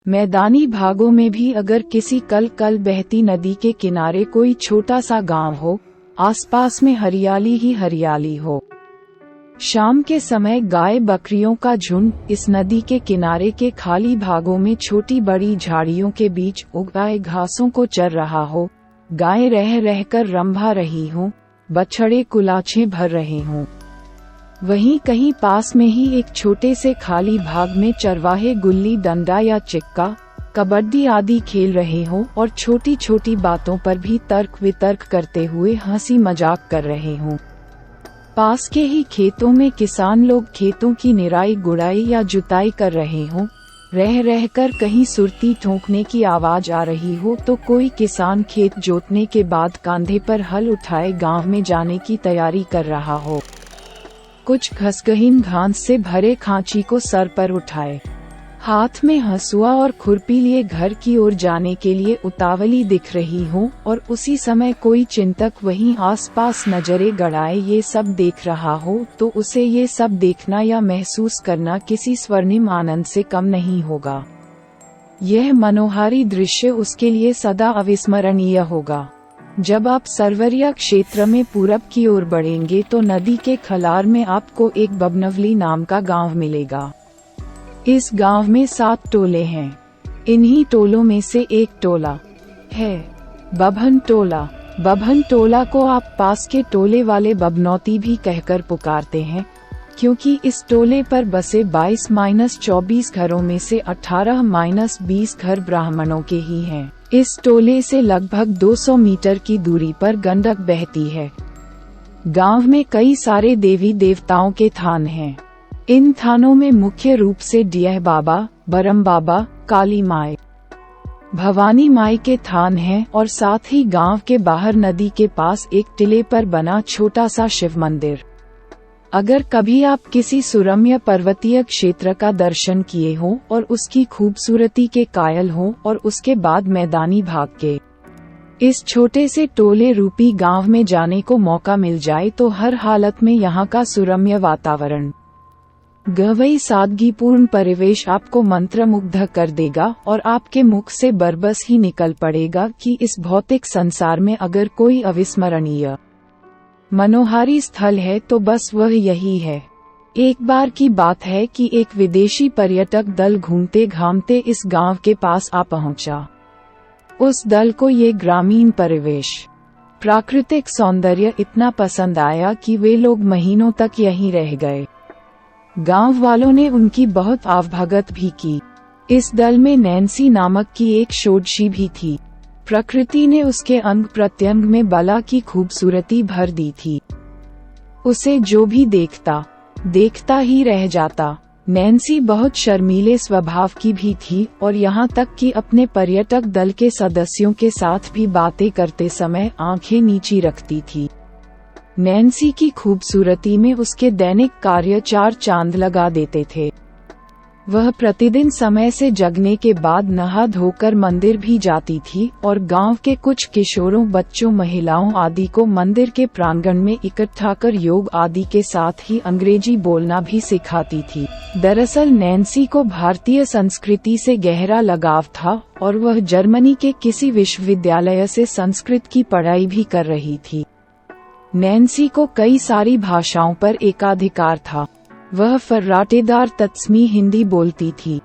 मैदानी भागों में भी अगर किसी कल बहती नदी के किनारे कोई छोटा सा गांव हो, आसपास में हरियाली ही हरियाली हो, शाम के समय गाय बकरियों का झुंड इस नदी के किनारे के खाली भागों में छोटी बड़ी झाड़ियों के बीच उगाए घासों को चर रहा हो, गायें रह रहकर रंभा रही हों, बछड़े कुलाछे भर रहे हों। वहीं कहीं पास में ही एक छोटे से खाली भाग में चरवाहे गुल्ली डंडा या चिक्का, कबड्डी आदि खेल रहे हों और छोटी छोटी बातों पर भी तर्क वितर्क करते हुए हंसी मजाक कर रहे हों। पास के ही खेतों में किसान लोग खेतों की निराई गुड़ाई या जुताई कर रहे हों, रह रहकर कहीं सुरती ठोंकने की आवाज आ रही हो तो कोई किसान खेत जोतने के बाद कांधे पर हल उठाए गांव में जाने की तैयारी कर रहा हो, कुछ घसगहीन घास से भरे खांची को सर पर उठाए, हाथ में हंसुआ और खुरपी लिए घर की ओर जाने के लिए उतावली दिख रही हो और उसी समय कोई चिंतक वहीं आसपास नजरें गड़ाए ये सब देख रहा हो, तो उसे ये सब देखना या महसूस करना किसी स्वर्णिम आनंद से कम नहीं होगा। यह मनोहारी दृश्य उसके लिए सदा अविस्मरणीय होगा। जब आप सरवरिया क्षेत्र में पूरब की ओर बढ़ेंगे तो नदी के खलार में आपको एक बबनवली नाम का गांव मिलेगा। इस गांव में 7 टोले हैं। इन्हीं टोलों में से एक टोला है बभन टोला। बभन टोला को आप पास के टोले वाले बबनौती भी कहकर पुकारते हैं, क्योंकि इस टोले पर बसे 22-24 घरों में से 18-20 घर ब्राह्मणों के ही हैं। इस टोले से लगभग 200 मीटर की दूरी पर गंडक बहती है। गांव में कई सारे देवी देवताओं के थान हैं। इन थानों में मुख्य रूप से डियह बाबा, बरम बाबा, काली माई, भवानी माई के थान हैं और साथ ही गांव के बाहर नदी के पास एक टिले पर बना छोटा सा शिव मंदिर। अगर कभी आप किसी सुरम्य पर्वतीय क्षेत्र का दर्शन किए हों और उसकी खूबसूरती के कायल हों और उसके बाद मैदानी भाग के इस छोटे से टोले रूपी गांव में जाने को मौका मिल जाए तो हर हालत में यहाँ का सुरम्य वातावरण, गहवई सादगीपूर्ण परिवेश आपको मंत्रमुग्ध कर देगा और आपके मुख से बरबस ही निकल पड़ेगा कि इस भौतिक संसार में अगर कोई अविस्मरणीय मनोहारी स्थल है तो बस वह यही है। एक बार की बात है कि एक विदेशी पर्यटक दल घूमते घामते इस गांव के पास आ पहुंचा। उस दल को ये ग्रामीण परिवेश, प्राकृतिक सौंदर्य इतना पसंद आया कि वे लोग महीनों तक यहीं रह गए। गांव वालों ने उनकी बहुत आवभगत भी की। इस दल में नैन्सी नामक की एक शोडशी भी थी। प्रकृति ने उसके अंग प्रत्यंग में बला की खूबसूरती भर दी थी। उसे जो भी देखता ही रह जाता। नैन्सी बहुत शर्मीले स्वभाव की भी थी और यहाँ तक कि अपने पर्यटक दल के सदस्यों के साथ भी बातें करते समय आंखें नीची रखती थी। नैन्सी की खूबसूरती में उसके दैनिक कार्य 4 चांद लगा देते थे। वह प्रतिदिन समय से जगने के बाद नहा धोकर मंदिर भी जाती थी और गांव के कुछ किशोरों, बच्चों, महिलाओं आदि को मंदिर के प्रांगण में इकट्ठा कर योग आदि के साथ ही अंग्रेजी बोलना भी सिखाती थी। दरअसल नैन्सी को भारतीय संस्कृति से गहरा लगाव था और वह जर्मनी के किसी विश्वविद्यालय से संस्कृत की पढ़ाई भी कर रही थी। नैन्सी को कई सारी भाषाओं पर एकाधिकार था। वह फर्राटेदार तत्समी हिंदी बोलती थी।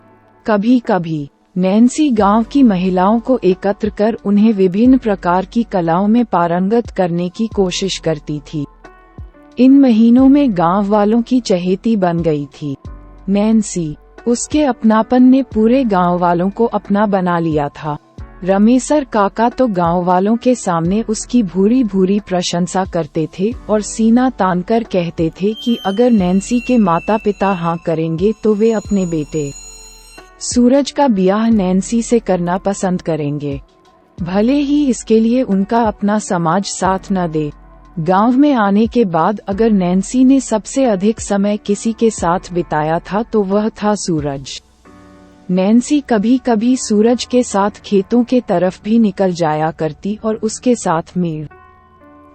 कभी कभी नैन्सी गांव की महिलाओं को एकत्र कर उन्हें विभिन्न प्रकार की कलाओं में पारंगत करने की कोशिश करती थी। इन महीनों में गांव वालों की चहेती बन गई थी। नैन्सी, उसके अपनापन ने पूरे गांव वालों को अपना बना लिया था। रमेसर काका तो गांव वालों के सामने उसकी भूरी भूरी प्रशंसा करते थे और सीना तानकर कहते थे कि अगर नैन्सी के माता पिता हाँ करेंगे तो वे अपने बेटे सूरज का ब्याह नैन्सी से करना पसंद करेंगे, भले ही इसके लिए उनका अपना समाज साथ न दे। गांव में आने के बाद अगर नैन्सी ने सबसे अधिक समय किसी के साथ बिताया था तो वह था सूरज। नैन्सी कभी कभी सूरज के साथ खेतों के तरफ भी निकल जाया करती और उसके साथ मेड़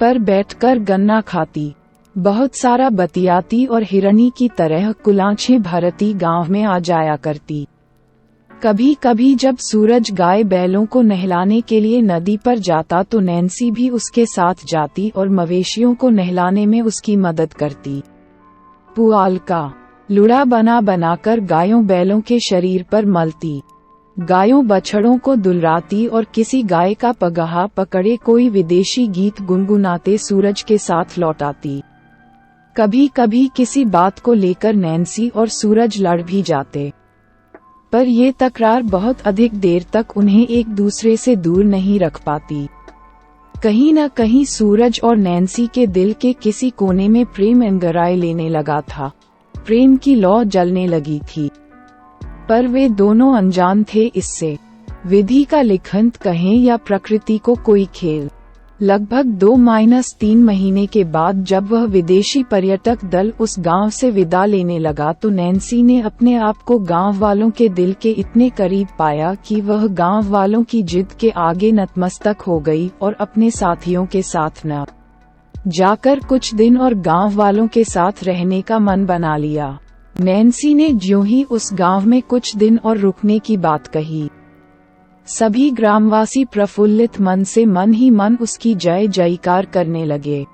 पर बैठकर गन्ना खाती, बहुत सारा बतियाती और हिरनी की तरह कुलांछें भरती गांव में आ जाया करती। कभी कभी जब सूरज गाय बैलों को नहलाने के लिए नदी पर जाता तो नैन्सी भी उसके साथ जाती और मवेशियों को नहलाने में उसकी मदद करती। पुआल का लुड़ा बनाकर गायों बैलों के शरीर पर मलती, गायों बछड़ों को दुलराती और किसी गाय का पगहा पकड़े कोई विदेशी गीत गुनगुनाते सूरज के साथ लौटाती। कभी कभी किसी बात को लेकर नैन्सी और सूरज लड़ भी जाते, पर ये तकरार बहुत अधिक देर तक उन्हें एक दूसरे से दूर नहीं रख पाती। कहीं न कहीं सूरज और नैन्सी के दिल के किसी कोने में प्रेम अंगराई लेने लगा था, प्रेम की लौ जलने लगी थी, पर वे दोनों अनजान थे इससे। विधि का लिखंत कहें या प्रकृति को कोई खेल। लगभग 2-3 महीने के बाद जब वह विदेशी पर्यटक दल उस गांव से विदा लेने लगा तो नैन्सी ने अपने आप को गांव वालों के दिल के इतने करीब पाया कि वह गांव वालों की जिद के आगे नतमस्तक हो गई और अपने साथियों के साथ न जाकर कुछ दिन और गांव वालों के साथ रहने का मन बना लिया। नैन्सी ने ज्यों ही उस गांव में कुछ दिन और रुकने की बात कही, सभी ग्रामवासी प्रफुल्लित मन से मन ही मन उसकी जय जयकार करने लगे।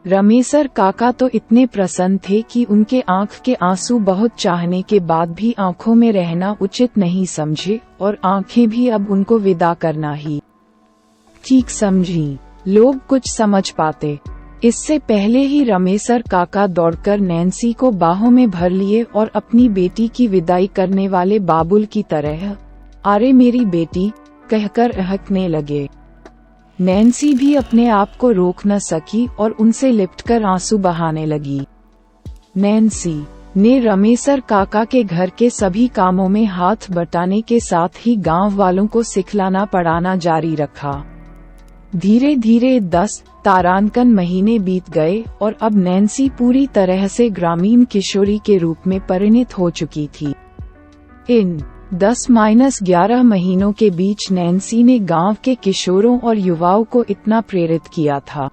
रमेसर काका तो इतने प्रसन्न थे कि उनके आंख के आंसू बहुत चाहने के बाद भी आंखों में रहना उचित नहीं समझे और आंखें भी अब उनको विदा करना ही ठीक समझी। लोग कुछ समझ पाते इससे पहले ही रमेसर काका दौड़कर नैन्सी को बाहों में भर लिए और अपनी बेटी की विदाई करने वाले बाबुल की तरह अरे मेरी बेटी कहकर अहकने लगे। नैन्सी भी अपने आप को रोक न सकी और उनसे लिपटकर आंसू बहाने लगी। नैन्सी ने रमेसर काका के घर के सभी कामों में हाथ बटाने के साथ ही गांव वालों को सिखलाना पढ़ाना जारी रखा। धीरे धीरे 10 तारांकन महीने बीत गए और अब नैन्सी पूरी तरह से ग्रामीण किशोरी के रूप में परिणत हो चुकी थी। इन 10-11 महीनों के बीच नैन्सी ने गांव के किशोरों और युवाओं को इतना प्रेरित किया था,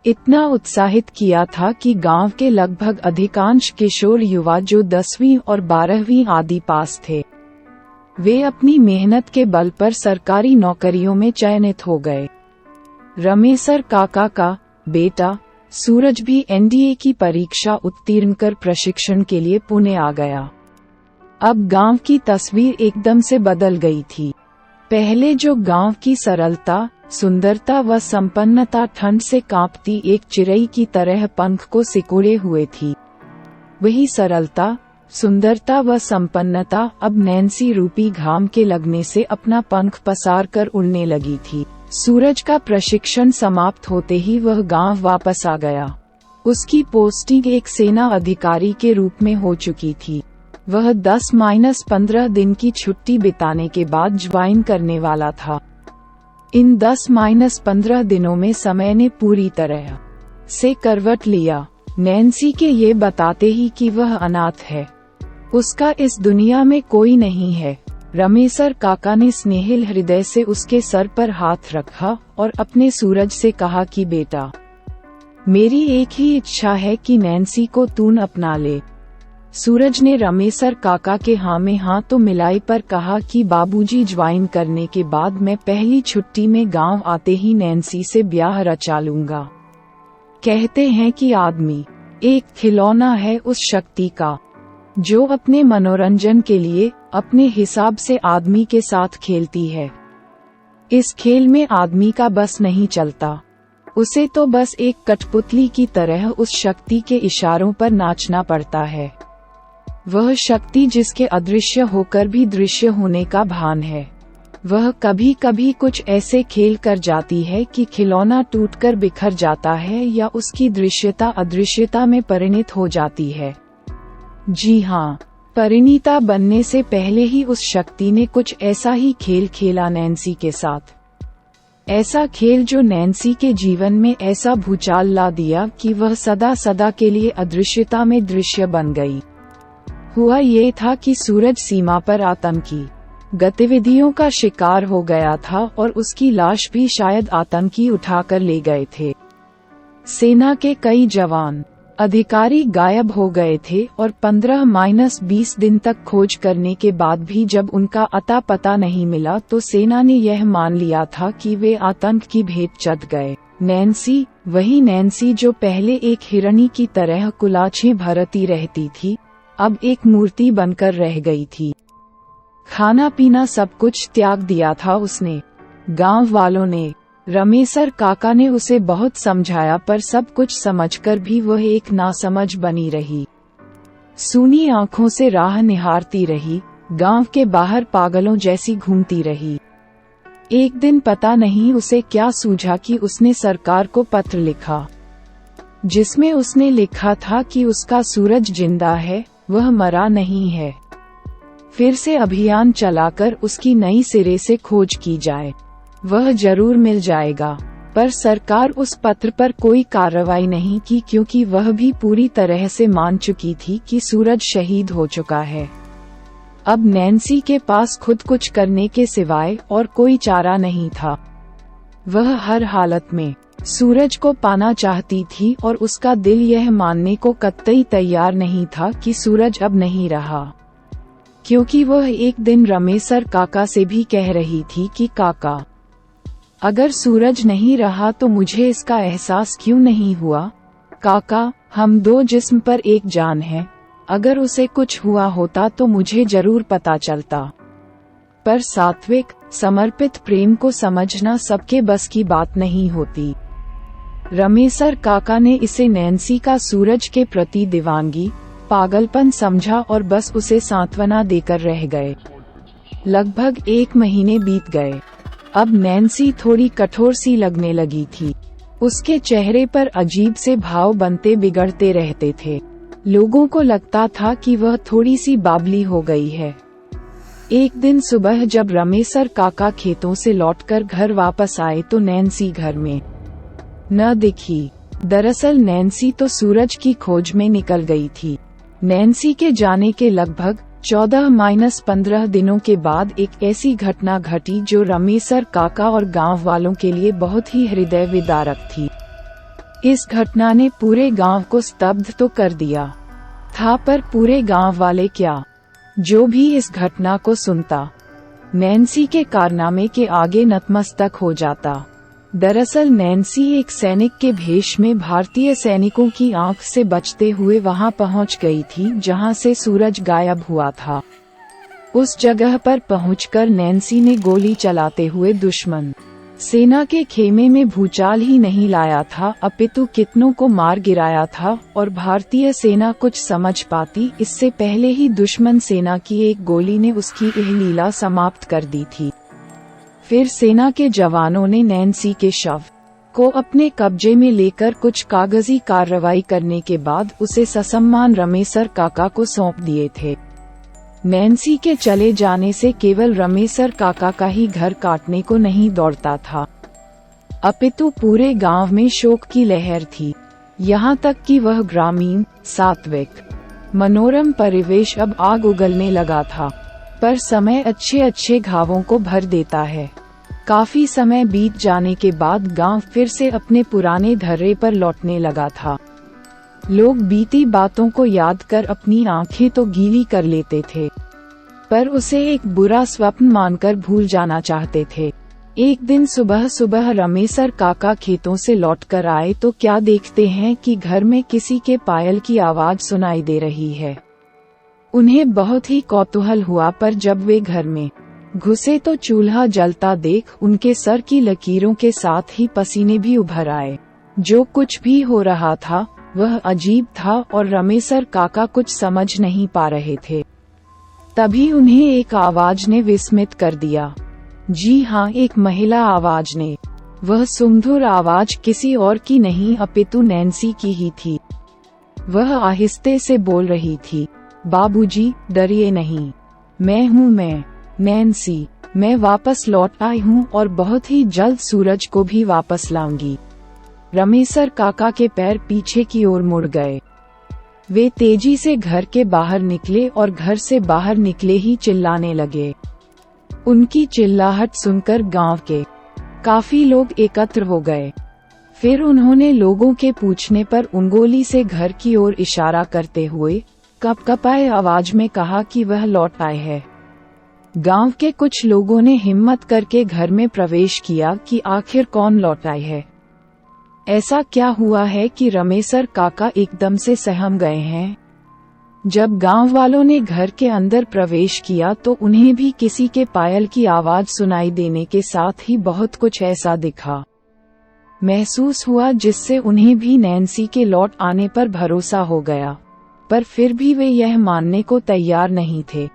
इतना उत्साहित किया था कि गांव के लगभग अधिकांश किशोर युवा जो 10वीं और 12वीं आदि पास थे, वे अपनी मेहनत के बल पर सरकारी नौकरियों में चयनित हो गए। रमेसर काका का बेटा सूरज भी एनडीए की परीक्षा उत्तीर्ण कर प्रशिक्षण के लिए पुणे आ गया। अब गांव की तस्वीर एकदम से बदल गई थी। पहले जो गांव की सरलता, सुंदरता व संपन्नता ठंड से कांपती एक चिड़ै की तरह पंख को सिकोड़े हुए थी, वही सरलता, सुंदरता व संपन्नता अब नैन्सी रूपी घाम के लगने से अपना पंख पसार कर उड़ने लगी थी। सूरज का प्रशिक्षण समाप्त होते ही वह गांव वापस आ गया। उसकी पोस्टिंग एक सेना अधिकारी के रूप में हो चुकी थी। वह 10-15 दिन की छुट्टी बिताने के बाद ज्वाइन करने वाला था। इन 10-15 दिनों में समय ने पूरी तरह से करवट लिया। नैन्सी के ये बताते ही कि वह अनाथ है, उसका इस दुनिया में कोई नहीं है, रमेसर काका ने स्नेहिल हृदय से उसके सर पर हाथ रखा और अपने सूरज से कहा कि बेटा, मेरी एक ही इच्छा है कि नैन्सी को तू अपना ले। सूरज ने रमेसर काका के हाँ में हाँ तो मिलाई पर कहा कि बाबूजी ज्वाइन करने के बाद मैं पहली छुट्टी में गांव आते ही नैन्सी से ब्याह रचा लूंगा। कहते हैं कि आदमी एक खिलौना है उस शक्ति का जो अपने मनोरंजन के लिए अपने हिसाब से आदमी के साथ खेलती है। इस खेल में आदमी का बस नहीं चलता, उसे तो बस एक कठपुतली की तरह उस शक्ति के इशारों पर नाचना पड़ता है। वह शक्ति जिसके अदृश्य होकर भी दृश्य होने का भान है, वह कभी कभी कुछ ऐसे खेल कर जाती है कि खिलौना टूटकर बिखर जाता है या उसकी दृश्यता अदृश्यता में परिणत हो जाती है। जी हाँ, परिणीता बनने से पहले ही उस शक्ति ने कुछ ऐसा ही खेल खेला नैन्सी के साथ। ऐसा खेल जो नैन्सी के जीवन में ऐसा भूचाल ला दिया कि वह सदा सदा के लिए अदृश्यता में दृश्य बन गई। हुआ ये था कि सूरज सीमा पर आतंकी गतिविधियों का शिकार हो गया था और उसकी लाश भी शायद आतंकी उठाकर ले गए थे। सेना के कई जवान अधिकारी गायब हो गए थे और 15-20 दिन तक खोज करने के बाद भी जब उनका अता पता नहीं मिला तो सेना ने यह मान लिया था कि वे आतंक की भेंट चढ़ गए। नैन्सी, वही नैन्सी जो पहले एक हिरणी की तरह कुलाछें भरती रहती थी, अब एक मूर्ति बनकर रह गई थी। खाना पीना सब कुछ त्याग दिया था उसने। गांव वालों ने, रमेसर काका ने उसे बहुत समझाया पर सब कुछ समझकर भी वह एक नासमझ बनी रही। सूनी आंखों से राह निहारती रही, गांव के बाहर पागलों जैसी घूमती रही। एक दिन पता नहीं उसे क्या सूझा कि उसने सरकार को पत्र लिखा, जिसमें उसने लिखा था कि उसका सूरज जिंदा है, वह मरा नहीं है। फिर से अभियान चलाकर उसकी नई सिरे से खोज की जाए, वह जरूर मिल जाएगा। पर सरकार उस पत्र पर कोई कार्रवाई नहीं की क्योंकि वह भी पूरी तरह से मान चुकी थी कि सूरज शहीद हो चुका है। अब नैन्सी के पास खुद कुछ करने के सिवाय और कोई चारा नहीं था। वह हर हालत में सूरज को पाना चाहती थी और उसका दिल यह मानने को कतई तैयार नहीं था कि सूरज अब नहीं रहा, क्योंकि वह एक दिन रमेसर काका से भी कह रही थी कि काका, अगर सूरज नहीं रहा तो मुझे इसका एहसास क्यों नहीं हुआ? काका, हम दो जिस्म पर एक जान है, अगर उसे कुछ हुआ होता तो मुझे जरूर पता चलता। पर सात्विक, समर्पित प्रेम को समझना सबके बस की बात नहीं होती। रमेसर काका ने इसे नैन्सी का सूरज के प्रति दीवानगी, पागलपन समझा और बस उसे सांत्वना देकर रह गए। लगभग 1 महीने बीत गए। अब नैन्सी थोड़ी कठोर सी लगने लगी थी। उसके चेहरे पर अजीब से भाव बनते बिगड़ते रहते थे। लोगों को लगता था कि वह थोड़ी सी बावली हो गई है। एक दिन सुबह जब रमेसर काका खेतों से लौटकर घर वापस आए तो नैन्सी घर में न दिखी। दरअसल नैन्सी तो सूरज की खोज में निकल गई थी। नैन्सी के जाने के लगभग 14-15 दिनों के बाद एक ऐसी घटना घटी जो रमेसर काका और गांव वालों के लिए बहुत ही हृदय विदारक थी। इस घटना ने पूरे गांव को स्तब्ध तो कर दिया था, पर पूरे गांव वाले क्या, जो भी इस घटना को सुनता, नैन्सी के कारनामे के आगे नतमस्तक हो जाता। दरअसल नैन्सी एक सैनिक के भेष में भारतीय सैनिकों की आंख से बचते हुए वहां पहुंच गई थी जहां से सूरज गायब हुआ था। उस जगह पर पहुंचकर नैन्सी ने गोली चलाते हुए दुश्मन सेना के खेमे में भूचाल ही नहीं लाया था, अपितु कितनों को मार गिराया था और भारतीय सेना कुछ समझ पाती इससे पहले ही दुश्मन सेना की एक गोली ने उसकी यह लीला समाप्त कर दी थी। फिर सेना के जवानों ने नैन्सी के शव को अपने कब्जे में लेकर कुछ कागजी कार्रवाई करने के बाद उसे ससम्मान रमेसर काका को सौंप दिए थे। नैन्सी के चले जाने से केवल रमेसर काका का ही घर काटने को नहीं दौड़ता था, अपितु पूरे गांव में शोक की लहर थी। यहाँ तक कि वह ग्रामीण, सात्विक, मनोरम परिवेश अब आग उगलने लगा था। पर समय अच्छे अच्छे घावों को भर देता है। काफी समय बीत जाने के बाद गांव फिर से अपने पुराने धर्रे पर लौटने लगा था। लोग बीती बातों को याद कर अपनी आंखें तो गीली कर लेते थे, पर उसे एक बुरा स्वप्न मानकर भूल जाना चाहते थे। एक दिन सुबह सुबह रमेसर काका खेतों से लौटकर आए तो क्या देखते हैं कि घर में किसी के पायल की आवाज सुनाई दे रही है। उन्हें बहुत ही कौतूहल हुआ, पर जब वे घर में घुसे तो चूल्हा जलता देख उनके सर की लकीरों के साथ ही पसीने भी उभर आए। जो कुछ भी हो रहा था वह अजीब था और रमेसर काका कुछ समझ नहीं पा रहे थे। तभी उन्हें एक आवाज ने विस्मित कर दिया। जी हाँ, एक महिला आवाज ने। वह सुमधुर आवाज किसी और की नहीं अपितु नैन्सी की ही थी। वह आहिस्ते से बोल रही थी, बाबूजी, डरिए नहीं, मैं नैन्सी, मैं वापस लौट आई हूँ और बहुत ही जल्द सूरज को भी वापस लाऊंगी। रमेसर काका के पैर पीछे की ओर मुड़ गए। वे तेजी से घर के बाहर निकले और घर से बाहर निकले ही चिल्लाने लगे। उनकी चिल्लाहट सुनकर गांव के काफी लोग एकत्र हो गए। फिर उन्होंने लोगों के पूछने पर उंगली से घर की ओर इशारा करते हुए कपकपाए आवाज में कहा कि वह लौट आए है। गांव के कुछ लोगों ने हिम्मत करके घर में प्रवेश किया कि आखिर कौन लौट आए है। ऐसा क्या हुआ है कि रमेसर काका एकदम से सहम गए हैं। जब गांव वालों ने घर के अंदर प्रवेश किया तो उन्हें भी किसी के पायल की आवाज सुनाई देने के साथ ही बहुत कुछ ऐसा दिखा, महसूस हुआ जिससे उन्हें भी नैन्सी के लौट आने पर भरोसा हो गया। पर फिर भी वे यह मानने को तैयार नहीं थे,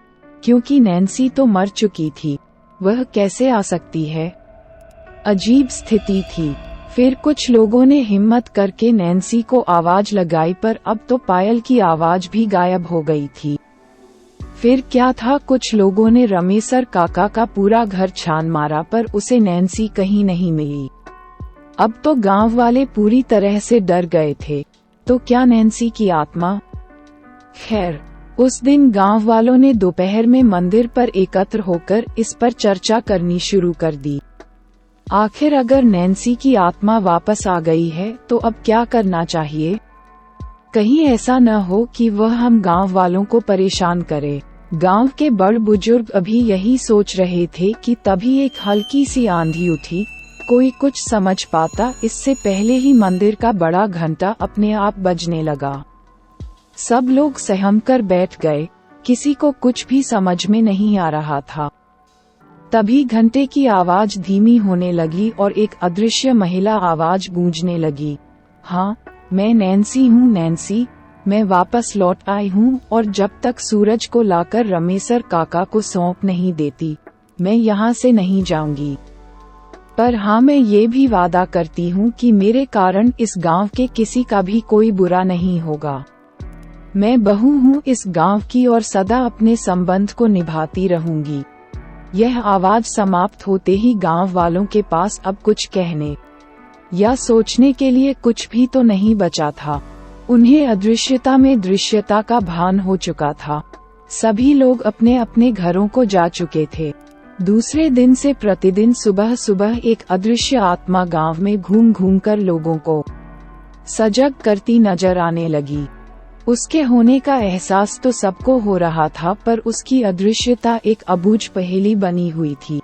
क्योंकि नैन्सी तो मर चुकी थी, वह कैसे आ सकती है। अजीब स्थिति थी। फिर कुछ लोगों ने हिम्मत करके नैन्सी को आवाज लगाई, पर अब तो पायल की आवाज भी गायब हो गई थी। फिर क्या था, कुछ लोगों ने रमेसर काका का पूरा घर छान मारा, पर उसे नैन्सी कहीं नहीं मिली। अब तो गांव वाले पूरी तरह से डर गए थे। तो क्या नैन्सी की आत्मा? खैर, उस दिन गांव वालों ने दोपहर में मंदिर पर एकत्र होकर इस पर चर्चा करनी शुरू कर दी। आखिर अगर नैन्सी की आत्मा वापस आ गई है तो अब क्या करना चाहिए? कहीं ऐसा न हो कि वह हम गांव वालों को परेशान करे। गांव के बड़ बुजुर्ग अभी यही सोच रहे थे कि तभी एक हल्की सी आंधी उठी। कोई कुछ समझ पाता इससे पहले ही मंदिर का बड़ा घंटा अपने आप बजने लगा। सब लोग सहम कर बैठ गए, किसी को कुछ भी समझ में नहीं आ रहा था। तभी घंटे की आवाज धीमी होने लगी और एक अदृश्य महिला आवाज गूंजने लगी, हाँ, मैं नैन्सी हूँ नैन्सी, मैं वापस लौट आई हूँ और जब तक सूरज को लाकर रमेसर काका को सौंप नहीं देती, मैं यहाँ से नहीं जाऊंगी। पर हाँ, मैं ये भी वादा करती हूँ कि मेरे कारण इस गांव के किसी का भी कोई बुरा नहीं होगा। मैं बहू हूँ इस गांव की और सदा अपने संबंध को निभाती रहूंगी। यह आवाज समाप्त होते ही गांव वालों के पास अब कुछ कहने या सोचने के लिए कुछ भी तो नहीं बचा था। उन्हें अदृश्यता में दृश्यता का भान हो चुका था। सभी लोग अपने अपने घरों को जा चुके थे। दूसरे दिन से प्रतिदिन सुबह सुबह एक अदृश्य आत्मा गांव में घूम घूम कर लोगों को सजग करती नजर आने लगी। उसके होने का एहसास तो सबको हो रहा था, पर उसकी अदृश्यता एक अबूझ पहेली बनी हुई थी।